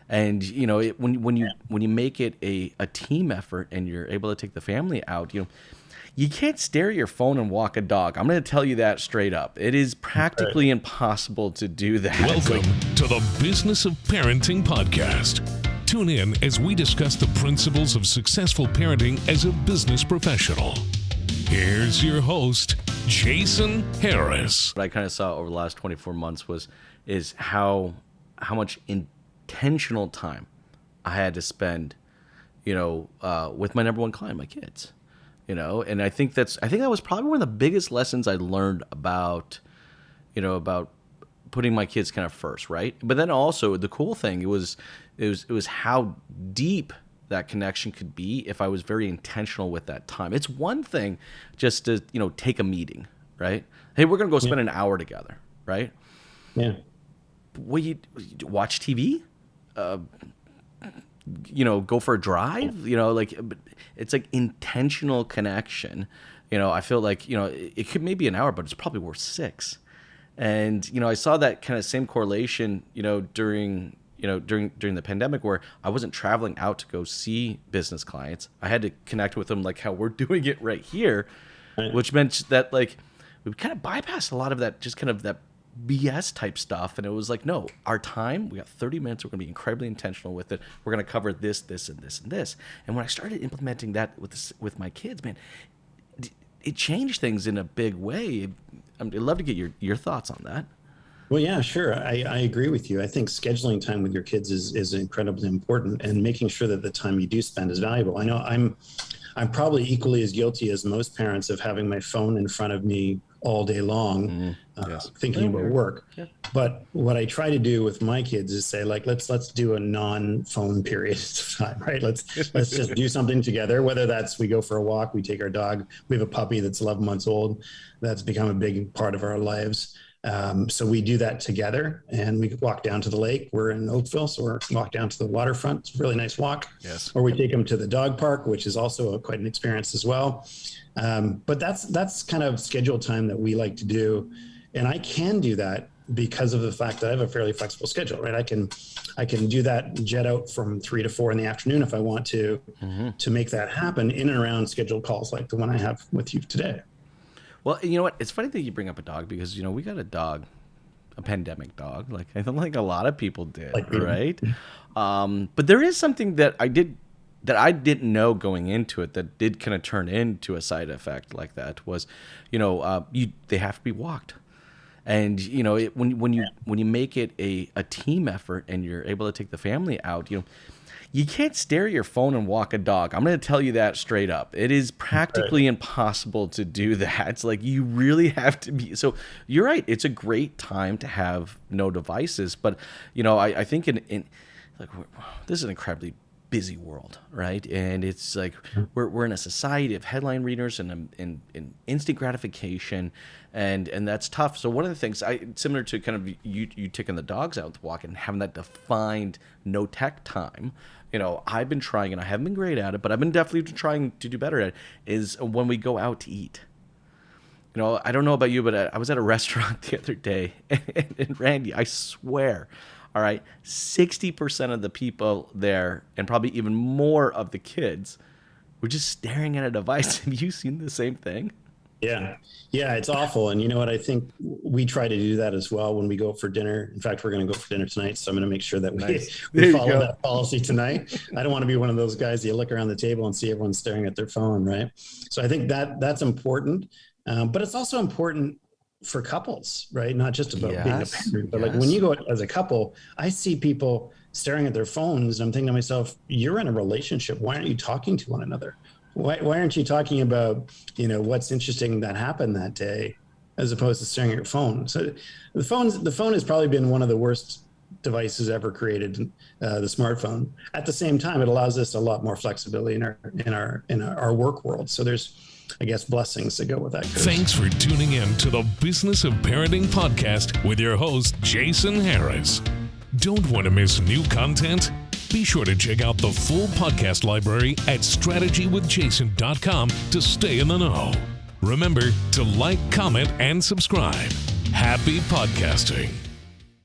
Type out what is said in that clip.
And when you make it a team effort and you're able to take the family out, you can't stare at your phone and walk a dog. I'm going to tell you that straight up. It is practically impossible to do that. Welcome to the Business of Parenting podcast. Tune in as we discuss the principles of successful parenting as a business professional. Here's your host, Jason Harris. What I kind of saw over the last 24 months is how much intentional time I had to spend, with my number one client, my kids. And I think that was probably one of the biggest lessons I learned about putting my kids kind of first, right? But then also the cool thing, it was how deep that connection could be if I was very intentional with that time. It's one thing just to, take a meeting, right? Hey, we're going to go spend an hour together, right? Yeah. Well, you watch TV, go for a drive, it's like intentional connection. I feel like, it could maybe an hour, but it's probably worth 6. And, I saw that kind of same correlation, during the pandemic, where I wasn't traveling out to go see business clients. I had to connect with them like how we're doing it right here, which meant that like we kind of bypassed a lot of that, just kind of that BS type stuff. And it was like, no, our time, we got 30 minutes. We're going to be incredibly intentional with it. We're going to cover this, this, and this, and this. And when I started implementing that with my kids, man, it changed things in a big way. I'd love to get your thoughts on that. Well, yeah, sure. I agree with you. I think scheduling time with your kids is incredibly important, and making sure that the time you do spend is valuable. I know I'm probably equally as guilty as most parents of having my phone in front of me all day long, thinking about work. Yeah. But what I try to do with my kids is say, like, let's do a non-phone period of time, right? Let's just do something together, whether that's we go for a walk, we take our dog. We have a puppy that's 11 months old. That's become a big part of our lives. So we do that together, and we walk down to the lake. We're in Oakville, so we're walk down to the waterfront. It's a really nice walk. Yes. Or we take them to the dog park, which is also quite an experience as well. But that's kind of scheduled time that we like to do. And I can do that because of the fact that I have a fairly flexible schedule, right? I can do that, jet out from 3 to 4 in the afternoon if I want to make that happen in and around scheduled calls like the one I have with you today. Well, you know what? It's funny that you bring up a dog because, we got a dog, a pandemic dog, like I think a lot of people did, right? But there is something that I didn't know going into it that did kind of turn into a side effect like that was, they have to be walked. And, when you make it a team effort and you're able to take the family out, you can't stare at your phone and walk a dog. I'm going to tell you that straight up. It is practically impossible to do that. It's like you really have to be. So you're right. It's a great time to have no devices. But, I think in this is an incredibly busy world, right? And it's like we're in a society of headline readers and instant gratification, and that's tough. So one of the things similar to kind of you taking the dogs out to walk and having that defined no tech time. I've been trying, and I haven't been great at it, but I've been definitely trying to do better at it, is when we go out to eat. I don't know about you, but I was at a restaurant the other day, and Randy, I swear, all right, 60% of the people there, and probably even more of the kids, were just staring at a device. Have you seen the same thing? Yeah, it's awful. And you know what? I think we try to do that as well when we go for dinner. In fact, we're going to go for dinner tonight, so I'm going to make sure that we follow that policy tonight. I don't want to be one of those guys that you look around the table and see everyone staring at their phone, right? So I think that's important, but it's also important for couples, right? Not just about being a parent, but like when you go as a couple, I see people staring at their phones, and I'm thinking to myself, you're in a relationship. Why aren't you talking to one another? Why aren't you talking about, what's interesting that happened that day, as opposed to staring at your phone? So the phone has probably been one of the worst devices ever created, the smartphone. At the same time, it allows us a lot more flexibility in our work world. So there's, I guess, blessings that go with that. Thanks for tuning in to the Business of Parenting podcast with your host, Jason Harris. Don't want to miss new content? Be sure to check out the full podcast library at strategywithjason.com to stay in the know. Remember to like, comment, and subscribe. Happy podcasting.